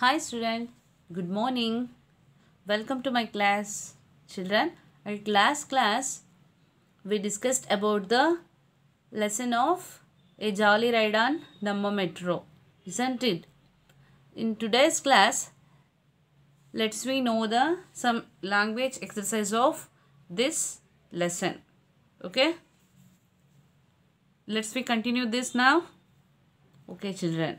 Hi student, good morning. Welcome to my class. Children, at last class we discussed about the lesson of A Jolly Ride on Namma Metro, isn't it? In today's class, let's we know the some language exercise of this lesson. Okay? Let's we continue this now. Okay children.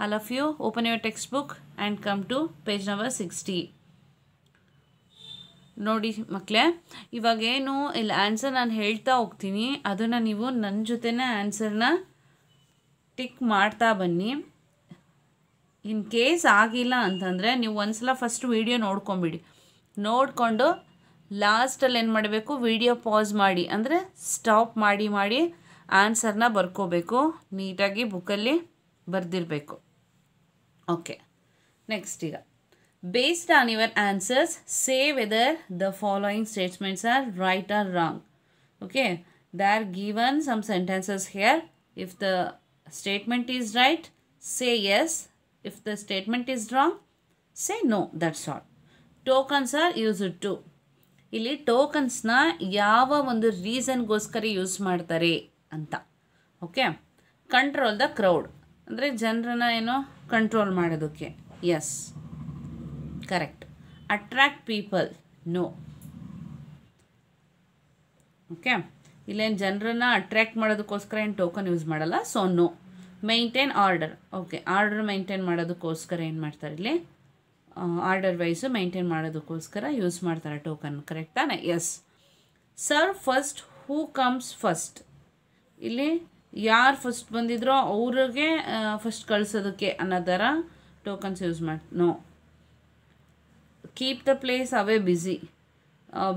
All of you open your textbook and come to page number 60. ನೋಡಿ ಮಕ್ಕಳೇ, ಇವಾಗೇನು ಇಲ್ಲಿ answer ನಾನು ಹೇಳ್ತಾ ಹೋಗ್ತೀನಿ, ಅದನ್ನು ನೀವು ನನ್ನ ಜೊತೆನೇ ಆನ್ಸರ್ನ ಟಿಕ್ ಮಾಡ್ತಾ ಬನ್ನಿ. ಇನ್ ಕೇಸ್ ಆಗಿಲ್ಲ ಅಂತಂದರೆ ನೀವು ಒಂದ್ಸಲ ಫಸ್ಟ್ ವೀಡಿಯೋ ನೋಡ್ಕೊಂಬಿಡಿ. ನೋಡಿಕೊಂಡು ಲಾಸ್ಟಲ್ಲಿ ಏನು ಮಾಡಬೇಕು, ವೀಡಿಯೋ ಪಾಸ್ ಮಾಡಿ, ಅಂದರೆ ಸ್ಟಾಪ್ ಮಾಡಿ ಆನ್ಸರ್ನ ಬರ್ಕೋಬೇಕು. ನೀಟಾಗಿ ಬುಕ್ಕಲ್ಲಿ ಬರೆದಿರಬೇಕು. ಓಕೆ, ನೆಕ್ಸ್ಟ್ ಈಗ based on your answers, say whether the following statements are right or wrong. Okay, they are given some sentences here. If the statement is right, say yes. If the statement is wrong, say no. That's all. Tokens are used to. ಇಲ್ಲಿ ಟೋಕನ್ಸ್ನ ಯಾವ ಒಂದು ರೀಸನ್ಗೋಸ್ಕರ use ಮಾಡ್ತಾರೆ ಅಂತ. Okay, control the crowd ಅಂದರೆ ಜನರನ್ನ ಏನೋ control ಮಾಡೋದಕ್ಕೆ. Yes, correct. Attract people, no. Okay, ಇಲ್ಲೇನು ಜನರನ್ನು ಅಟ್ರ್ಯಾಕ್ಟ್ ಮಾಡೋದಕ್ಕೋಸ್ಕರ ಏನು ಟೋಕನ್ ಯೂಸ್ ಮಾಡಲ್ಲ, so no. Maintain order, okay, order maintain ಮಾಡೋದಕ್ಕೋಸ್ಕರ ಏನು ಮಾಡ್ತಾರೆ ಇಲ್ಲಿ, ಆರ್ಡರ್ ವೈಸು ಮೈಂಟೈನ್ ಮಾಡೋದಕ್ಕೋಸ್ಕರ ಯೂಸ್ ಮಾಡ್ತಾರೆ ಟೋಕನ್. ಕರೆಕ್ಟ್ ತಾನೆ? Yes. Serve first, who comes first. ಇಲ್ಲಿ ಯಾರು ಫಸ್ಟ್ ಬಂದಿದ್ರೋ ಅವ್ರಿಗೆ ಫಸ್ಟ್ ಕಳಿಸೋದಕ್ಕೆ ಅನ್ನೋದರ ಟೋಕನ್ಸ್ ಯೂಸ್ ಮಾಡಿ. No. Keep the place away busy,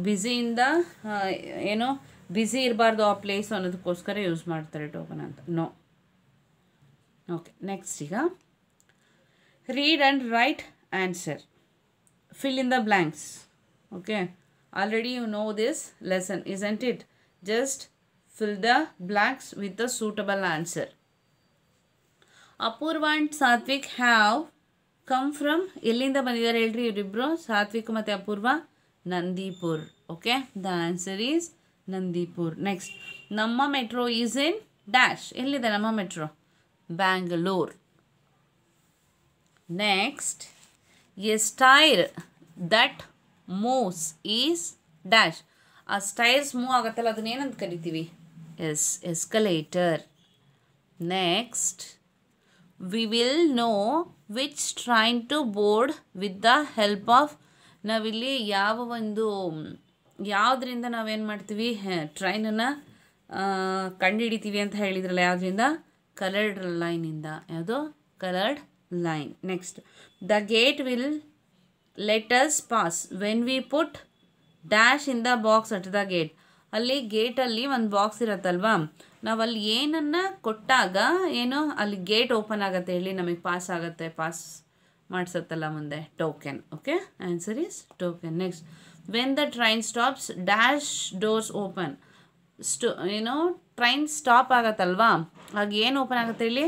ಬ್ಯುಸಿಯಿಂದ ಏನೋ ಬ್ಯುಸಿ ಇರಬಾರ್ದು ಆ ಪ್ಲೇಸ್ ಅನ್ನೋದಕ್ಕೋಸ್ಕರ ಯೂಸ್ ಮಾಡ್ತಾರೆ ಟೋಕನ್ ಅಂತ. ನೋ. ಓಕೆ, ನೆಕ್ಸ್ಟ್ ಈಗ read and write answer. Fill in the blanks. Okay, already you know this lesson, isn't it? Just fill the blanks with the suitable answer. Apurva and Satvik have come from, ಎಲ್ಲಿಂದ ಬಂದಿದ್ದಾರೆ ಹೇಳ್ರಿ ಇವರಿಬ್ಬರು, ಸಾತ್ವಿಕ್ ಮತ್ತು Apoorva? Nandipur. Okay, the answer is Nandipur. Next, Namma Metro is in dash. ಎಲ್ಲಿದೆ Namma Metro? Bangalore. Next, a stair that moves is dash. ಆ stairs move ಆಗುತ್ತಲ್ಲ, ಅದನ್ನೇನಂತ ಕರಿತೀವಿ? Yes, escalator. Next, we will know which train to board with the help of. ನಾವಿಲ್ಲಿ ಯಾವುದರಿಂದ ನಾವೇನು ಮಾಡ್ತೀವಿ, ಟ್ರೈನನ್ನು ಕಂಡುಹಿಡಿತೀವಿ ಅಂತ ಹೇಳಿದ್ರಲ್ಲ, ಯಾವುದರಿಂದ? ಕಲರ್ಡ್ ಲೈನಿಂದ. ಯಾವುದು? Coloured line. Next, the gate will let us pass when we put dash in the box at the gate. ಅಲ್ಲಿ ಗೇಟಲ್ಲಿ ಒಂದು ಬಾಕ್ಸ್ ಇರತ್ತಲ್ವಾ, ನಾವಲ್ಲಿ ಏನನ್ನು ಕೊಟ್ಟಾಗ ಏನು ಅಲ್ಲಿ ಗೇಟ್ ಓಪನ್ ಆಗುತ್ತೆ ಹೇಳಿ, ನಮಗೆ ಪಾಸ್ ಆಗುತ್ತೆ, ಪಾಸ್ ಮಾಡಿಸತ್ತಲ್ಲ ಮುಂದೆ, token. Okay, answer is token. Next, when the train stops dash doors open. ಏನೋ ಟ್ರೈನ್ ಸ್ಟಾಪ್ ಆಗತ್ತಲ್ವಾ, ಆಗ ಏನು ಓಪನ್ ಆಗುತ್ತೆ ಹೇಳಿ?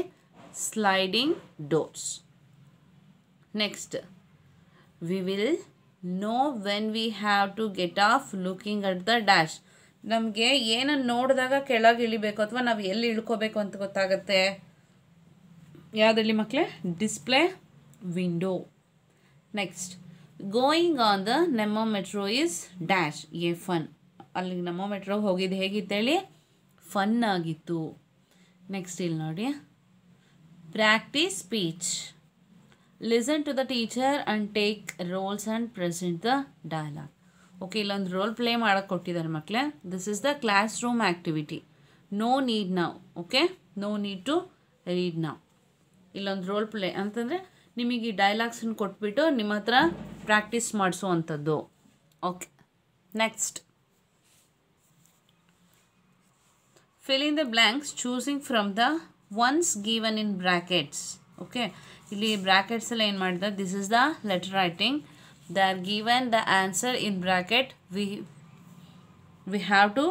Sliding doors. Next, we will know when we have to get off looking at the dash. ನಮಗೆ ಏನನ್ನು ನೋಡಿದಾಗ ಕೆಳಗೆ ಇಳಿಬೇಕು ಅಥವಾ ನಾವು ಎಲ್ಲಿ ಇಳ್ಕೋಬೇಕು ಅಂತ ಗೊತ್ತಾಗುತ್ತೆ. ಯಾವುದ್ರಲ್ಲಿ ಮಕ್ಕಳೇ? Display window. Next, going on the Namma Metro is dash a fun. ಅಲ್ಲಿಗೆ ನಮ್ಮ ಮೆಟ್ರೋ ಹೋಗಿದ್ದು ಹೇಗಿತ್ತು ಹೇಳಿ? ಫನ್ ಆಗಿತ್ತು. ನೆಕ್ಸ್ಟ್ ಇಲ್ಲಿ ನೋಡಿ, practice speech. Listen to the teacher and take roles and present the dialogue. Okay, ಇಲ್ಲೊಂದು ರೋಲ್ ಪ್ಲೇ ಮಾಡೋಕ್ಕೆ ಕೊಟ್ಟಿದ್ದಾರೆ ಮಕ್ಕಳೇ. This is the classroom activity. No need ನಾವು. Okay, no need to read ನಾವು. ಇಲ್ಲೊಂದು ರೋಲ್ ಪ್ಲೇ ಅಂತಂದರೆ ನಿಮಗೆ ಈ ಡೈಲಾಗ್ಸನ್ನು ಕೊಟ್ಬಿಟ್ಟು ನಿಮ್ಮ ಹತ್ರ ಪ್ರಾಕ್ಟೀಸ್ ಮಾಡಿಸುವಂಥದ್ದು. Okay, next, fill in the blanks choosing from the ones given in brackets. Okay, ಇಲ್ಲಿ ಬ್ರ್ಯಾಕೆಟ್ಸಲ್ಲಿ ಏನು ಮಾಡಿದ್ದಾರೆ? This is the letter writing. They are given the answer in bracket. We have to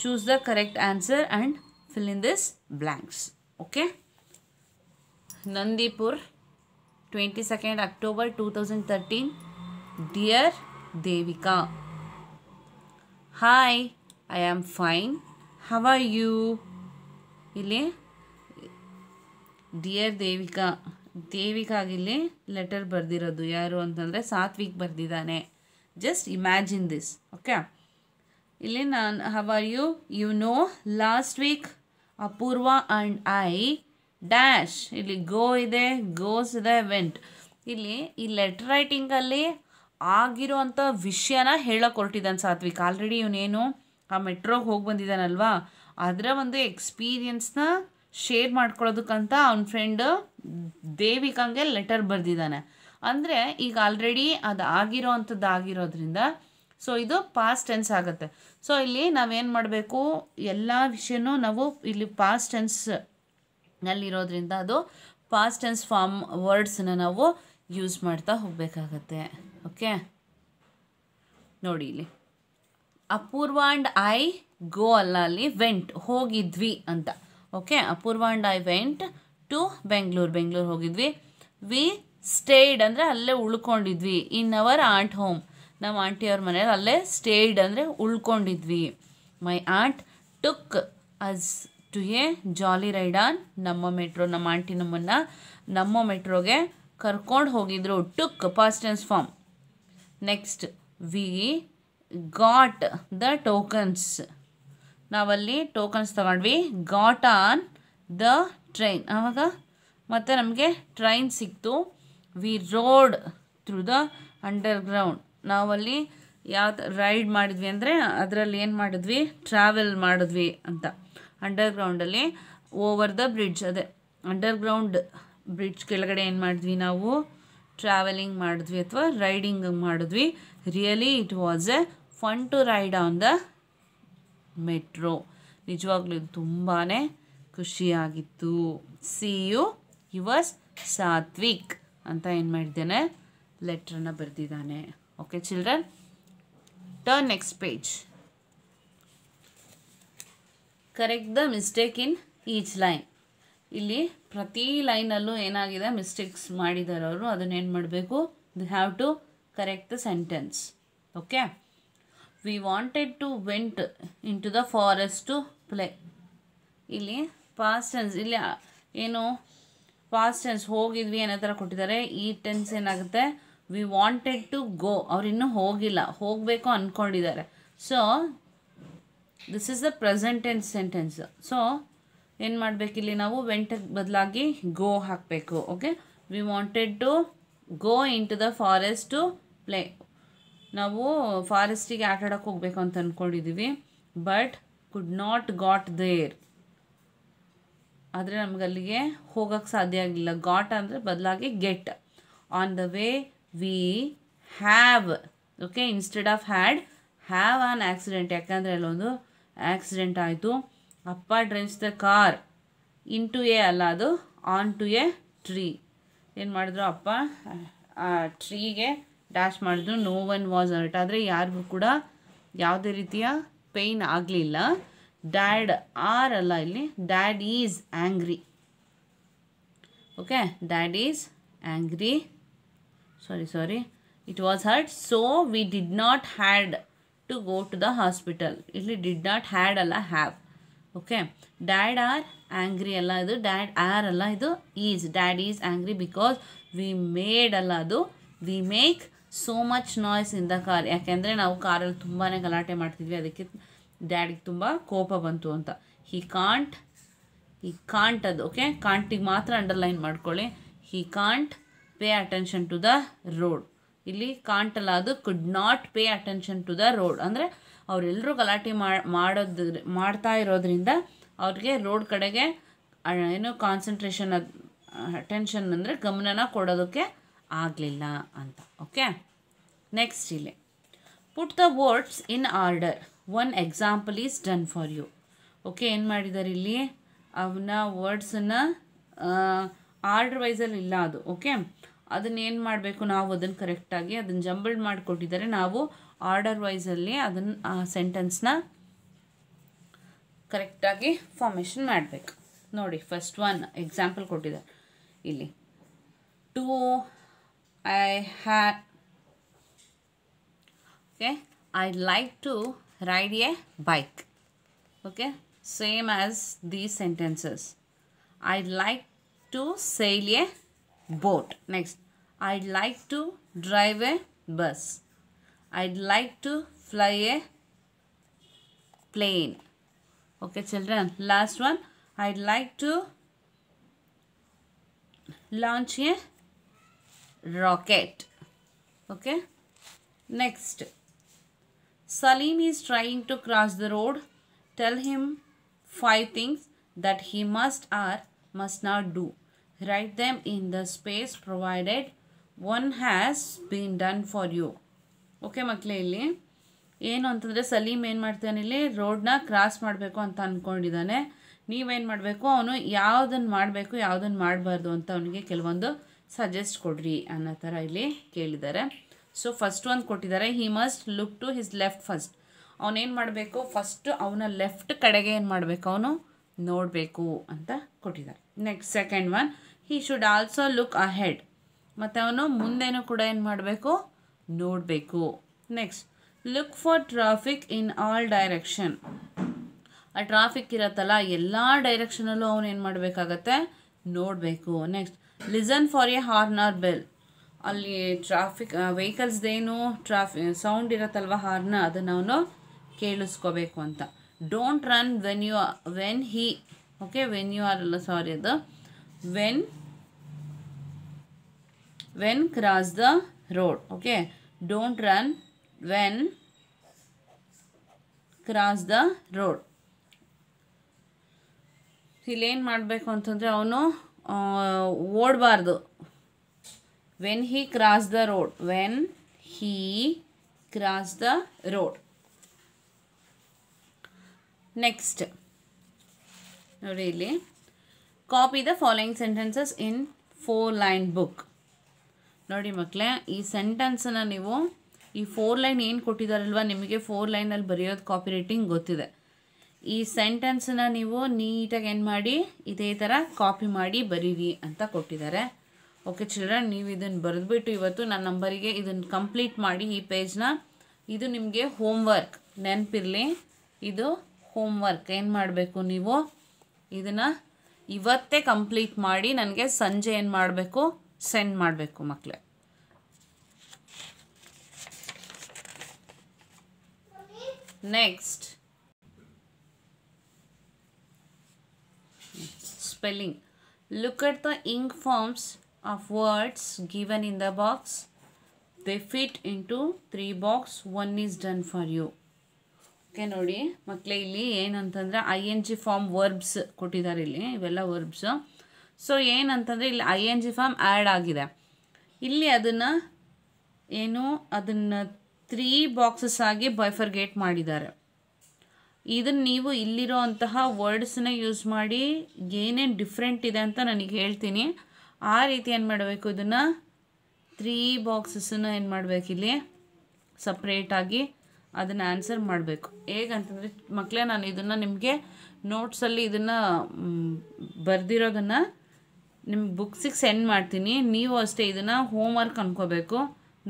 choose the correct answer and fill in this blanks. Okay, Nandipur, 22nd October 2013. Dear Devika, hi, I am fine. How are you? ಇಲ್ಲಿ dear ದೇವಿಕಾಗಿಲ್ಲಿ letter ಬರೆದಿರೋದು ಯಾರು ಅಂತಂದರೆ ಸಾತ್ವಿಕ್ ಬರೆದಿದ್ದಾನೆ. Just imagine this. Okay, ಇಲ್ಲಿ ನಾನು how are you, you know last week Apoorva and I dash, ಇಲ್ಲಿ go ಇದೆ, goes ಇದೆ, vent. ಇಲ್ಲಿ ಈ ಲೆಟರ್ ರೈಟಿಂಗಲ್ಲಿ ಆಗಿರೋವಂಥ ವಿಷಯನ ಹೇಳೋಕೆ ಹೊರಟಿದ್ದಾನೆ ಸಾತ್ವಿಕ್. ಆಲ್ರೆಡಿ ಇವನೇನು ಆ ಮೆಟ್ರೋಗೆ ಹೋಗಿ ಬಂದಿದ್ದಾನಲ್ವಾ, ಅದರ ಒಂದು ಎಕ್ಸ್ಪೀರಿಯನ್ಸ್ನ ಶೇರ್ ಮಾಡ್ಕೊಳ್ಳೋದಕ್ಕಂತ ಅವ್ನ ಫ್ರೆಂಡ್ ದೇವಿಕಾಗೆ ಲೆಟರ್ ಬರೆದಿದ್ದಾನೆ. ಅಂದರೆ ಈಗ ಆಲ್ರೆಡಿ ಅದು ಆಗಿರೋವಂಥದ್ದು ಆಗಿರೋದ್ರಿಂದ ಸೊ ಇದು ಪಾಸ್ಟ್ ಟೆನ್ಸ್ ಆಗುತ್ತೆ. ಸೊ ಇಲ್ಲಿ ನಾವೇನು ಮಾಡಬೇಕು, ಎಲ್ಲ ವಿಷಯನೂ ನಾವು ಇಲ್ಲಿ ಪಾಸ್ಟ್ ಟೆನ್ಸ್ನಲ್ಲಿರೋದ್ರಿಂದ ಅದು ಪಾಸ್ಟ್ ಟೆನ್ಸ್ ಫಾರ್ಮ್ ವರ್ಡ್ಸನ್ನ ನಾವು ಯೂಸ್ ಮಾಡ್ತಾ ಹೋಗಬೇಕಾಗತ್ತೆ. ಓಕೆ, ನೋಡಿ ಇಲ್ಲಿ ಅಪೂರ್ವ ಆ್ಯಂಡ್ ಐ ಗೋ ಅಲ್ಲ, ಅಲ್ಲಿ ವೆಂಟ್ ಹೋಗಿದ್ವಿ ಅಂತ. Okay, Apoorva and I went to Bengaluru ಹೋಗಿದ್ವಿ. ವಿ ಸ್ಟೇಡ್ ಅಂದರೆ ಅಲ್ಲೇ ಉಳ್ಕೊಂಡಿದ್ವಿ. ಇನ್ ಅವರ್ ಆಂಟ್ ಹೋಮ್, ನಮ್ಮ ಆಂಟಿಯವ್ರ ಮನೇಲಿ ಅಲ್ಲೇ ಸ್ಟೇಡ್ ಅಂದರೆ ಉಳ್ಕೊಂಡಿದ್ವಿ. My aunt took us to a jolly ride on Namma Metro, ನಮ್ಮ ಆಂಟಿ ನಮ್ಮನ್ನು ನಮ್ಮ ಮೆಟ್ರೋಗೆ ಕರ್ಕೊಂಡು ಹೋಗಿದ್ರು. Took past tense form. Next we got the tokens, ನಾವಲ್ಲಿ ಟೋಕನ್ಸ್ ತಗೊಂಡ್ವಿ. ಗಾಟ್ ಆನ್ ದ ಟ್ರೈನ್, ಆವಾಗ ಮತ್ತು ನಮಗೆ ಟ್ರೈನ್ ಸಿಕ್ತು. We rode through the underground, ನಾವಲ್ಲಿ ಯಾವ ರೈಡ್ ಮಾಡಿದ್ವಿ ಅಂದರೆ ಅದರಲ್ಲಿ ಏನು ಮಾಡಿದ್ವಿ, ಟ್ರಾವೆಲ್ ಮಾಡಿದ್ವಿ ಅಂತ. ಅಂಡರ್ಗ್ರೌಂಡಲ್ಲಿ ಓವರ್ ದ ಬ್ರಿಡ್ಜ್, ಅದೇ ಅಂಡರ್ಗ್ರೌಂಡ್ ಬ್ರಿಡ್ಜ್ ಕೆಳಗಡೆ ಏನು ಮಾಡಿದ್ವಿ ನಾವು, ಟ್ರಾವೆಲಿಂಗ್ ಮಾಡಿದ್ವಿ ಅಥವಾ ರೈಡಿಂಗ್ ಮಾಡಿದ್ವಿ. Really it was a fun to ride on the metro, ನಿಜವಾಗ್ಲೂ ಇದು ತುಂಬಾ ಖುಷಿಯಾಗಿತ್ತು. ಸಿ ಯು ಯುವರ್ಸ್ ಸಾತ್ವಿಕ್ ಅಂತ ಏನು ಮಾಡಿದ್ದಾನೆ, ಲೆಟ್ರನ್ನ ಬರೆದಿದ್ದಾನೆ. Okay children, turn next page. Correct the mistake in each line. ಇಲ್ಲಿ ಪ್ರತಿ ಲೈನಲ್ಲೂ ಏನಾಗಿದೆ ಮಿಸ್ಟೇಕ್ಸ್ ಮಾಡಿದ್ದಾರೆ ಅವರು, ಅದನ್ನೇನು ಮಾಡಬೇಕು, they have to correct the sentence. Okay, we wanted to went in to the forest to play. ಇಲ್ಲಿ ಪಾಸ್ಟ್ ಟೆನ್ಸ್, ಇಲ್ಲಿ ಏನು ಪಾಸ್ಟ್ ಟೆನ್ಸ್ ಹೋಗಿದ್ವಿ ಅನ್ನೋ ಥರ ಕೊಟ್ಟಿದ್ದಾರೆ. ಈ ಟೆನ್ಸ್ ಏನಾಗುತ್ತೆ, ವಿ ವಾಂಟೆಡ್ ಟು ಗೋ, ಅವ್ರು ಇನ್ನೂ ಹೋಗಿಲ್ಲ, ಹೋಗಬೇಕು ಅಂದ್ಕೊಂಡಿದ್ದಾರೆ. So this is the present tense sentence. So ಏನು ಮಾಡಬೇಕಿಲ್ಲಿ ನಾವು ವೆಂಟಿಗೆ ಬದಲಾಗಿ ಗೋ ಹಾಕಬೇಕು. Okay, we wanted to go in to the forest to play. ನಾವು ಫಾರೆಸ್ಟಿಗೆ ಆಟ ಆಡೋಕ್ಕೆ ಹೋಗಬೇಕು ಅಂತ ಅಂದ್ಕೊಂಡಿದ್ದೀವಿ. But could not got there, ಆದರೆ ನಮ್ಗೆ ಅಲ್ಲಿಗೆ ಹೋಗೋಕ್ಕೆ ಸಾಧ್ಯ ಆಗಲಿಲ್ಲ. ಗಾಟ್ ಅಂದರೆ ಬದಲಾಗಿ get. On the way we have, okay, instead of had have an accident, ಯಾಕಂದರೆ ಅಲ್ಲೊಂದು ಆಕ್ಸಿಡೆಂಟ್ ಆಯಿತು. ಅಪ್ಪ drives the car in to a ಅಲ್ಲ, ಅದು ಆನ್ ಟು ಎ ಟ್ರೀ. ಏನು ಮಾಡಿದ್ರು, ಅಪ್ಪ ಆ ಟ್ರೀಗೆ ಡ್ಯಾಶ್ ಮಾಡಿದ್ರು. ನೋ ಒನ್ ವಾಸ್ ಹರ್ಟ್, ಆದರೆ ಯಾರಿಗೂ ಕೂಡ ಯಾವುದೇ ರೀತಿಯ ಪೇಯ್ನ್ ಆಗಲಿಲ್ಲ. ಡ್ಯಾಡ್ ಆರ್ ಅಲ್ಲ, ಇಲ್ಲಿ dad is angry. Okay, dad is angry, sorry it was hurt. So we did not had to go to the hospital. ಇಲ್ಲಿ ಡಿಡ್ ನಾಟ್ ಹ್ಯಾಡ್ ಅಲ್ಲ, have. Okay, dad are angry ಅಲ್ಲ, ಇದು dad are ಅಲ್ಲ, ಇದು is. Dad is angry because we made ಅಲ್ಲ, ಅದು we make so much noise in the car. ಯಾಕೆಂದರೆ ನಾವು ಕಾರಲ್ಲಿ ತುಂಬಾ ಗಲಾಟೆ ಮಾಡ್ತಿದ್ವಿ, ಅದಕ್ಕೆ ಡ್ಯಾಡಿಗೆ ತುಂಬ ಕೋಪ ಬಂತು ಅಂತ. ಹಿ ಕಾಂಟ್ ಅದು. ಓಕೆ, ಕಾಂಟಿಗೆ ಮಾತ್ರ ಅಂಡರ್ಲೈನ್ ಮಾಡ್ಕೊಳ್ಳಿ. He can't pay attention to the road. ಇಲ್ಲಿ ಕಾಂಟ್ ಅಲ್ಲ, ಅದು could not pay attention to the road. ಅಂದರೆ ಅವರೆಲ್ಲರೂ ಗಲಾಟೆ ಮಾಡ್ತಾ ಇರೋದ್ರಿಂದ ಅವ್ರಿಗೆ ರೋಡ್ ಕಡೆಗೆ ಏನು ಕಾನ್ಸಂಟ್ರೇಷನ್, ಅಟೆನ್ಷನ್ ಅಂದರೆ ಗಮನನ ಕೊಡೋದಕ್ಕೆ ಆಗಲಿಲ್ಲ ಅಂತ. ಓಕೆ, ನೆಕ್ಸ್ಟ್ ಇಲ್ಲಿ put the words in order. One example is done for you. Okay, ಏನು ಮಾಡಿದ್ದಾರೆ ಇಲ್ಲಿ, ಅವನ ವರ್ಡ್ಸನ್ನು ಆರ್ಡರ್ ವೈಸಲ್ಲಿ ಇಲ್ಲ ಅದು. ಓಕೆ, ಅದನ್ನೇನು ಮಾಡಬೇಕು ನಾವು, ಅದನ್ನು ಕರೆಕ್ಟಾಗಿ ಅದನ್ನು ಜಂಬಲ್ಡ್ ಮಾಡಿಕೊಟ್ಟಿದ್ದಾರೆ. ನಾವು ಆರ್ಡರ್ ವೈಸಲ್ಲಿ ಅದನ್ನು ಆ ಸೆಂಟೆನ್ಸ್ನ ಕರೆಕ್ಟಾಗಿ ಫಾರ್ಮೇಷನ್ ಮಾಡಬೇಕು. ನೋಡಿ, ಫಸ್ಟ್ ಒನ್ ಎಕ್ಸಾಂಪಲ್ ಕೊಟ್ಟಿದ್ದಾರೆ ಇಲ್ಲಿ. ಟು ಐ ಹ್ಯಾ okay, I'd like to ride a bike. Okay, same as these sentences. I'd like to sail a boat. Next, I'd like to drive a bus. I'd like to fly a plane. Okay children, last one, I'd like to launch a rocket. Okay, next, Salim is trying to cross the road. Tell him 5 things that he must or must not do. Write them in the space provided. One has been done for you. Okay ಮಕ್ಕಳೇ, ಇಲ್ಲಿ ಏನು ಅಂತಂದರೆ ಸಲೀಮ್ ಏನು ಮಾಡ್ತಾನೆ, ಇಲ್ಲಿ ರೋಡ್ನ cross ಮಾಡಬೇಕು ಅಂತ ಅಂದ್ಕೊಂಡಿದ್ದಾನೆ. ನೀವೇನು ಮಾಡಬೇಕು, ಅವನು ಯಾವುದನ್ನು ಮಾಡಬೇಕು ಯಾವುದನ್ನು ಮಾಡಬಾರ್ದು ಅಂತ ಅವನಿಗೆ ಕೆಲವೊಂದು ಸಜೆಸ್ಟ್ ಕೊಡ್ರಿ ಅನ್ನೋ ಥರ ಇಲ್ಲಿ ಕೇಳಿದ್ದಾರೆ. ಸೊ ಫಸ್ಟ್ ಒಂದು ಕೊಟ್ಟಿದ್ದಾರೆ, he must look to his left first. ಅವನೇನು ಮಾಡಬೇಕು, ಫಸ್ಟು ಅವನ ಲೆಫ್ಟ್ ಕಡೆಗೆ ಏನು ಮಾಡಬೇಕು, ಅವನು ನೋಡಬೇಕು ಅಂತ ಕೊಟ್ಟಿದ್ದಾರೆ. Next second one, he should also look ahead. ಮತ್ತು ಅವನು ಮುಂದೆನೂ ಕೂಡ ಏನು ಮಾಡಬೇಕು, ನೋಡಬೇಕು. Next, look for traffic in all direction. ಆ ಟ್ರಾಫಿಕ್ ಇರತ್ತಲ್ಲ ಎಲ್ಲ ಡೈರೆಕ್ಷನಲ್ಲೂ ಅವನು ಏನು ಮಾಡಬೇಕಾಗತ್ತೆ, ನೋಡಬೇಕು. Next, listen for a horn or bell. ಅಲ್ಲಿ ಟ್ರಾಫಿಕ್ ವೆಹಿಕಲ್ಸ್ದೇನು ಸೌಂಡ್ ಇರತ್ತಲ್ವ ಹಾರ್ನ, ಅದನ್ನು ಅವನು ಕೇಳಿಸ್ಕೋಬೇಕು ಅಂತ. Don't run when you are ಅದು when cross the road. Okay, don't run when cross the road. ಇಲ್ಲೇನು ಮಾಡಬೇಕು ಅಂತಂದರೆ ಅವನು ಓಡಬಾರ್ದು. when he crossed the road, when he crossed the road. Next, ನೋಡಿ ಇಲ್ಲಿ, copy the following sentences in 4-line book. ನೋಡಿ ಮಕ್ಕಳೇ, ಈ ಸೆಂಟೆನ್ಸನ್ನು ನೀವು ಈ 4 ಲೈನ್ ಏನು ಕೊಟ್ಟಿದ್ದಾರಲ್ವ, ನಿಮಗೆ 4 ಲೈನಲ್ಲಿ ಬರೆಯೋದು ಕಾಪಿ ರೈಟಿಂಗ್ ಗೊತ್ತಿದೆ. ಈ ಸೆಂಟೆನ್ಸನ್ನು ನೀವು ನೀಟಾಗಿ ಏನು ಮಾಡಿ, ಇದೇ ಥರ ಕಾಪಿ ಮಾಡಿ ಬರೀರಿ ಅಂತ ಕೊಟ್ಟಿದ್ದಾರೆ. ಓಕೆ ಚಿಲ್ಡ್ರನ್, ನೀವು ಇದನ್ನು ಬರೆದ್ಬಿಟ್ಟು ಇವತ್ತು ನನ್ನ ನಂಬರಿಗೆ ಇದನ್ನು ಕಂಪ್ಲೀಟ್ ಮಾಡಿ ಈ ಪೇಜ್ನ. ಇದು ನಿಮಗೆ ಹೋಮ್ವರ್ಕ್, ನೆನಪಿರಲಿ, ಇದು ಹೋಮ್ವರ್ಕ್. ಏನು ಮಾಡಬೇಕು, ನೀವು ಇದನ್ನು ಇವತ್ತೇ ಕಂಪ್ಲೀಟ್ ಮಾಡಿ ನನಗೆ ಸಂಜೆ ಏನು ಮಾಡಬೇಕು, ಸೆಂಡ್ ಮಾಡಬೇಕು ಮಕ್ಕಳೇ. Next, spelling. Look at the ink forms of words given in the box. They fit into 3 box. One is done for you. Okay ನೋಡಿ ಮಕ್ಕಳೇ, ಇಲ್ಲಿ ಏನಂತಂದರೆ ING ಫಾರ್ಮ್ ವರ್ಬ್ಸ್ ಕೊಟ್ಟಿದ್ದಾರೆ. ಇಲ್ಲಿ ಇವೆಲ್ಲ ವರ್ಬ್ಸು. ಸೊ ಏನಂತಂದರೆ ಇಲ್ಲಿ ING ಫಾರ್ಮ್ ಆ್ಯಡ್ ಆಗಿದೆ. ಇಲ್ಲಿ ಅದನ್ನು 3 ಬಾಕ್ಸಸ್ ಆಗಿ ಬೈಫರ್ಗೇಟ್ ಮಾಡಿದ್ದಾರೆ. ಇದನ್ನು ನೀವು ಇಲ್ಲಿರೋ ಅಂತಹ ವರ್ಡ್ಸನ್ನ ಯೂಸ್ ಮಾಡಿ ಏನೇನು ಡಿಫ್ರೆಂಟ್ ಇದೆ ಅಂತ ನನಗೆ ಹೇಳ್ತೀನಿ. ಆ ರೀತಿ ಏನು ಮಾಡಬೇಕು, ಇದನ್ನು 3 ಬಾಕ್ಸಸ್ಸನ್ನು ಏನು ಮಾಡಬೇಕು, ಇಲ್ಲಿ ಸಪ್ರೇಟಾಗಿ ಅದನ್ನು ಆನ್ಸರ್ ಮಾಡಬೇಕು. ಹೇಗಂತಂದರೆ ಮಕ್ಕಳೇ, ನಾನು ಇದನ್ನು ನಿಮಗೆ ನೋಟ್ಸಲ್ಲಿ ಇದನ್ನು ಬರೆದಿರೋದನ್ನು ನಿಮ್ಗೆ ಬುಕ್ಸಿಗೆ ಸೆಂಡ್ ಮಾಡ್ತೀನಿ. ನೀವು ಅಷ್ಟೇ ಇದನ್ನು ಹೋಮ್ವರ್ಕ್ ಅಂದ್ಕೋಬೇಕು.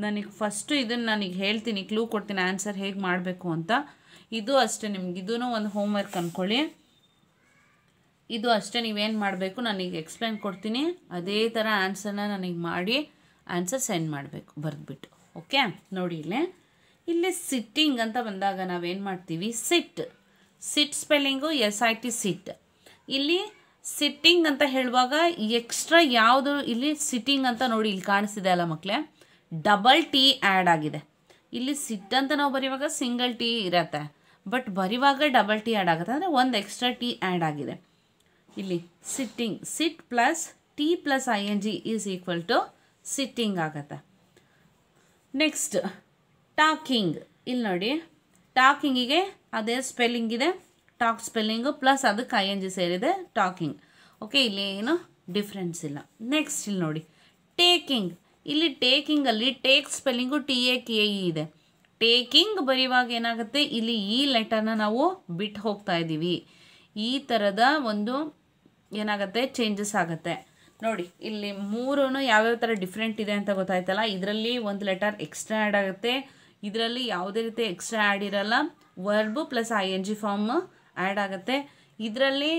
ನನಗೆ ಫಸ್ಟು ಇದನ್ನು ನನಗೆ ಹೇಳ್ತೀನಿ, ಕ್ಲೂ ಕೊಡ್ತೀನಿ ಆನ್ಸರ್ ಹೇಗೆ ಮಾಡಬೇಕು ಅಂತ. ಇದು ಅಷ್ಟೇ, ನಿಮ್ಗೆ ಇದೂ ಒಂದು ಹೋಮ್ವರ್ಕ್ ಅಂದ್ಕೊಳ್ಳಿ. ಇದು ಅಷ್ಟೇ, ನೀವೇನು ಮಾಡಬೇಕು, ನಾನೀಗ ಎಕ್ಸ್ಪ್ಲೈನ್ ಕೊಡ್ತೀನಿ, ಅದೇ ಥರ ಆನ್ಸರ್ನ ನನಗೆ ಮಾಡಿ ಆನ್ಸರ್ ಸೆಂಡ್ ಮಾಡಬೇಕು ಬರೆದ್ಬಿಟ್ಟು. ಓಕೆ ನೋಡಿ, ಇಲ್ಲಿ ಸಿಟ್ಟಿಂಗ್ ಅಂತ ಬಂದಾಗ ನಾವೇನು ಮಾಡ್ತೀವಿ, ಸಿಟ್ ಸ್ಪೆಲ್ಲಿಂಗು SIT ಸಿಟ್. ಇಲ್ಲಿ ಸಿಟ್ಟಿಂಗ್ ಅಂತ ಹೇಳುವಾಗ ಎಕ್ಸ್ಟ್ರಾ ಯಾವುದು, ಇಲ್ಲಿ ಸಿಟ್ಟಿಂಗ್ ಅಂತ ನೋಡಿ ಇಲ್ಲಿ ಕಾಣಿಸ್ತಿದೆ ಅಲ್ಲ ಮಕ್ಕಳೇ, ಡಬಲ್ ಟಿ ಆ್ಯಡ್ ಆಗಿದೆ. ಇಲ್ಲಿ ಸಿಟ್ ಅಂತ ನಾವು ಬರೆಯುವಾಗ ಸಿಂಗಲ್ ಟಿ ಇರತ್ತೆ, ಬಟ್ ಬರೆಯುವಾಗ ಡಬಲ್ ಟಿ ಆ್ಯಡ್ ಆಗುತ್ತೆ, ಅಂದರೆ ಒಂದು ಎಕ್ಸ್ಟ್ರಾ ಟಿ ಆ್ಯಡ್ ಆಗಿದೆ. ಇಲ್ಲಿ sitting, sit plus T plus ING is equal to sitting ಆಗುತ್ತೆ. Next, talking. ಇಲ್ಲಿ ನೋಡಿ, ಟಾಕಿಂಗಿಗೆ ಅದೇ ಸ್ಪೆಲ್ಲಿಂಗ್ ಇದೆ, ಟಾಕ್ ಸ್ಪೆಲ್ಲಿಂಗು ಪ್ಲಸ್ ಅದಕ್ಕೆ ING ಸೇರಿದೆ, ಟಾಕಿಂಗ್. ಓಕೆ, ಇಲ್ಲಿ ಏನು ಡಿಫ್ರೆನ್ಸ್ ಇಲ್ಲ. ನೆಕ್ಸ್ಟ್ ಇಲ್ಲಿ ನೋಡಿ, ಟೇಕಿಂಗ್. ಇಲ್ಲಿ ಟೇಕಿಂಗಲ್ಲಿ ಟೇಕ್ ಸ್ಪೆಲ್ಲಿಂಗು TAKE ಇದೆ. ಟೇಕಿಂಗ್ ಬರೆಯುವಾಗ ಏನಾಗುತ್ತೆ, ಇಲ್ಲಿ ಈ ಲೆಟರ್ನ ನಾವು ಬಿಟ್ಟು ಹೋಗ್ತಾ ಇದ್ದೀವಿ. ಈ ಥರದ ಒಂದು ಏನಾಗುತ್ತೆ, ಚೇಂಜಸ್ ಆಗುತ್ತೆ. ನೋಡಿ ಇಲ್ಲಿ ಮೂರೂ ಯಾವ್ಯಾವ ಥರ ಡಿಫ್ರೆಂಟ್ ಇದೆ ಅಂತ ಗೊತ್ತಾಯ್ತಲ್ಲ. ಇದರಲ್ಲಿ ಒಂದು ಲೆಟರ್ ಎಕ್ಸ್ಟ್ರಾ ಆ್ಯಡ್ ಆಗುತ್ತೆ, ಇದರಲ್ಲಿ ಯಾವುದೇ ರೀತಿ ಎಕ್ಸ್ಟ್ರಾ ಆ್ಯಡ್ ಇರಲ್ಲ, verb plus ING form add ಆಗುತ್ತೆ. ಇದರಲ್ಲಿ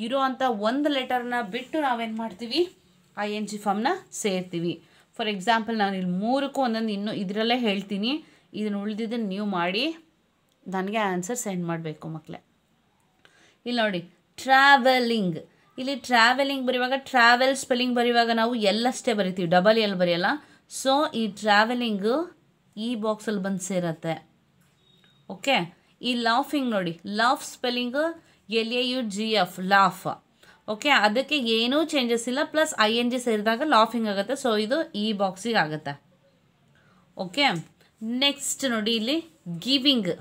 ಇರೋ ಅಂಥ ಒಂದು ಲೆಟರ್ನ ಬಿಟ್ಟು ನಾವೇನು ಮಾಡ್ತೀವಿ, ING ಫಾರ್ಮ್ನ ಸೇರ್ತೀವಿ. ಫಾರ್ ಎಕ್ಸಾಂಪಲ್ ನಾನು ಇಲ್ಲಿ ಮೂರಕ್ಕೂ ಒಂದೊಂದು ಇನ್ನೂ ಇದರಲ್ಲೇ ಹೇಳ್ತೀನಿ, ಇದನ್ನು ಉಳಿದಿದ್ದನ್ನು ನೀವು ಮಾಡಿ ನನಗೆ ಆನ್ಸರ್ ಸೆಂಡ್ ಮಾಡಬೇಕು ಮಕ್ಕಳೇ. ಇಲ್ಲಿ ನೋಡಿ ಟ್ರಾವೆಲಿಂಗ್, ಇಲ್ಲಿ ಟ್ರಾವೆಲಿಂಗ್ ಬರೆಯುವಾಗ ಟ್ರಾವೆಲ್ ಸ್ಪೆಲ್ಲಿಂಗ್ ಬರೆಯುವಾಗ ನಾವು ಎಲ್ಲಷ್ಟೇ ಬರಿತೀವಿ, ಡಬಲ್ ಎಲ್ ಬರೆಯಲ್ಲ. ಸೊ ಈ ಟ್ರಾವೆಲಿಂಗು ಈ ಬಾಕ್ಸಲ್ಲಿ ಬಂದು ಸೇರತ್ತೆ. ಓಕೆ. ಈ ಲಾಫಿಂಗ್ ನೋಡಿ, laugh spelling LAUGF laugh. Okay, ಅದಕ್ಕೆ ಏನೂ ಚೇಂಜಸ್ ಇಲ್ಲ, ಪ್ಲಸ್ ING ಸೇರಿದಾಗ ಲಾಫಿಂಗ್ ಆಗುತ್ತೆ. ಸೊ ಇದು ಈ ಬಾಕ್ಸಿಗೆ ಆಗುತ್ತೆ. ಓಕೆ. ನೆಕ್ಸ್ಟ್ ನೋಡಿ ಇಲ್ಲಿ ಗಿವಿಂಗ್,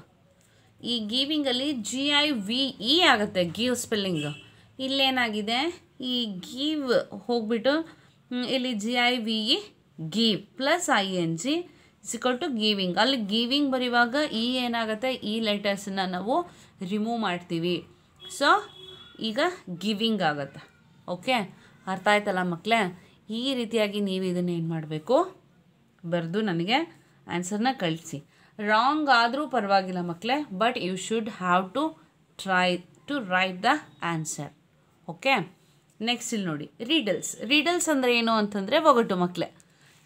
ಈ ಗಿವಿಂಗಲ್ಲಿ GIVE ಆಗುತ್ತೆ, ಗಿವ್ ಸ್ಪೆಲ್ಲಿಂಗ್. ಇಲ್ಲೇನಾಗಿದೆ, ಈ ಗಿವ್ ಹೋಗ್ಬಿಟ್ಟು ಇಲ್ಲಿ GIVE ಗಿವ್ ಪ್ಲಸ್ ING ಸಿಕ್ಕೊಟ್ಟು ಗಿವಿಂಗ್. ಅಲ್ಲಿ ಗಿವಿಂಗ್ ಬರೆಯುವಾಗ ಏನಾಗುತ್ತೆ, ಈ ಲೆಟರ್ಸನ್ನ ನಾವು ರಿಮೂವ್ ಮಾಡ್ತೀವಿ. ಸೊ ಈಗ ಗಿವಿಂಗ್ ಆಗುತ್ತೆ. ಓಕೆ, ಅರ್ಥ ಆಯ್ತಲ್ಲ ಮಕ್ಕಳೇ? ಈ ರೀತಿಯಾಗಿ ನೀವು ಇದನ್ನು ಏನು ಮಾಡಬೇಕು, ಬರೆದು ನನಗೆ ಆನ್ಸರ್ನ ಕಳಿಸಿ. ರಾಂಗ್ ಆದರೂ ಪರವಾಗಿಲ್ಲ ಮಕ್ಕಳೇ, but you should have to try to write the answer. Okay. Next ಇಲ್ಲಿ ನೋಡಿ ರೀಡಲ್ಸ್. ರೀಡಲ್ಸ್ ಅಂದರೆ ಏನು ಅಂತಂದರೆ ಒಗಟು ಮಕ್ಕಳೇ.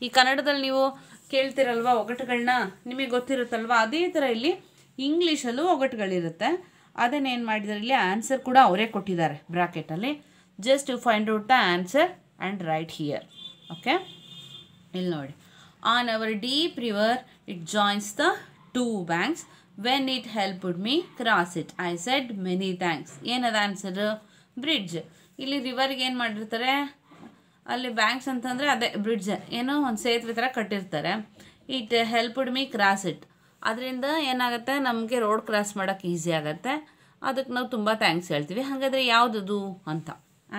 ಈ ಕನ್ನಡದಲ್ಲಿ ನೀವು ಕೇಳ್ತಿರಲ್ವ ಒಗಟುಗಳನ್ನ, ನಿಮಗೆ ಗೊತ್ತಿರುತ್ತಲ್ವ, ಅದೇ ಥರ ಇಲ್ಲಿ ಇಂಗ್ಲೀಷಲ್ಲೂ ಒಗಟುಗಳಿರುತ್ತೆ. ಅದನ್ನೇನು ಮಾಡಿದ್ದಾರೆ, ಇಲ್ಲಿ ಆನ್ಸರ್ ಕೂಡ ಅವರೇ ಕೊಟ್ಟಿದ್ದಾರೆ ಬ್ರಾಕೆಟಲ್ಲಿ. Just you find out the answer and write here. Okay. ಇಲ್ಲಿ ನೋಡಿ, on our deep river it joins the 2 banks. When it helped me cross it I said many thanks. ಏನದ ಆನ್ಸರ್? ಬ್ರಿಡ್ಜ್. ಇಲ್ಲಿ ರಿವರ್ಗೆ ಏನು ಮಾಡಿರ್ತಾರೆ, ಅಲ್ಲಿ ಬ್ಯಾಂಕ್ಸ್ ಅಂತಂದರೆ ಅದೇ ಬ್ರಿಡ್ಜ್, ಏನೋ ಒಂದು ಸೇತುವೆ ಥರ ಕಟ್ಟಿರ್ತಾರೆ. It helped me cross it, ಅದರಿಂದ ಏನಾಗುತ್ತೆ, ನಮಗೆ ರೋಡ್ ಕ್ರಾಸ್ ಮಾಡೋಕ್ಕೆ ಈಸಿ ಆಗುತ್ತೆ. ಅದಕ್ಕೆ ನಾವು ತುಂಬ ಥ್ಯಾಂಕ್ಸ್ ಹೇಳ್ತೀವಿ. ಹಾಗಾದರೆ ಯಾವುದದು ಅಂತ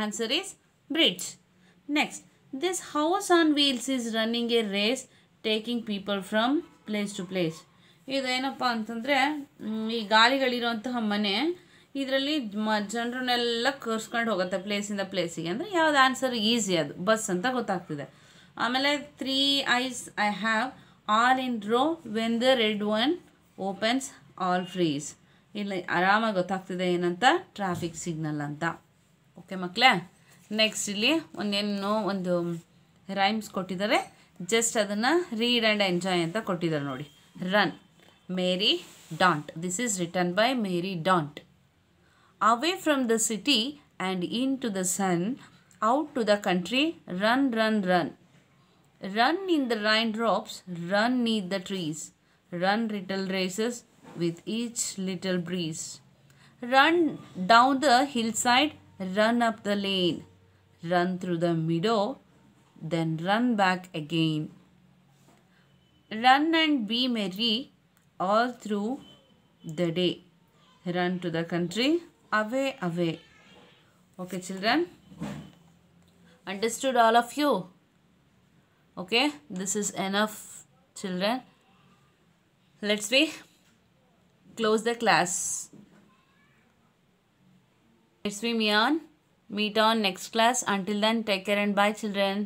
answer is bridge. Next, this house on wheels is running a race taking people from place to place. ಇದೇನಪ್ಪ ಅಂತಂದರೆ, ಈ ಗಾಲಿಗಳಿರೋಂತಹ ಮನೆ, ಇದರಲ್ಲಿ ಜನರನ್ನೆಲ್ಲ ಕರ್ಸ್ಕೊಂಡು ಹೋಗುತ್ತೆ ಪ್ಲೇಸಿಂದ ಪ್ಲೇಸಿಗೆ. ಅಂದರೆ ಯಾವ್ದು ಆನ್ಸರ್ ಈಸಿ, ಅದು ಬಸ್ ಅಂತ ಗೊತ್ತಾಗ್ತಿದೆ. ಆಮೇಲೆ 3 eyes I have all in row when the red one opens all freeze. ಇಲ್ಲಿ ಆರಾಮಾಗಿ ಗೊತ್ತಾಗ್ತಿದೆ ಏನಂತ, ಟ್ರಾಫಿಕ್ ಸಿಗ್ನಲ್ ಅಂತ. ಓಕೆ ಮಕ್ಕಳೇ. ನೆಕ್ಸ್ಟ್ ಇಲ್ಲಿ ಒಂದು ರೈಮ್ಸ್ ಕೊಟ್ಟಿದ್ದಾರೆ, ಜಸ್ಟ್ ಅದನ್ನು ರೀಡ್ ಆ್ಯಂಡ್ ಎಂಜಾಯ್ ಅಂತ ಕೊಟ್ಟಿದ್ದಾರೆ ನೋಡಿ. Run Mary don't, this is written by Mary don't. Away from the city and into the sun, out to the country, run, run, run. Run in the raindrops, run neath the trees. Run little races with each little breeze. Run down the hillside, run up the lane. Run through the meadow, then run back again. Run and be merry all through the day. Run to the country, away, away. Okay children, understood all of you? Okay, this is enough children. Let's close the class. Let's meet on next class. Until then, take care and bye children.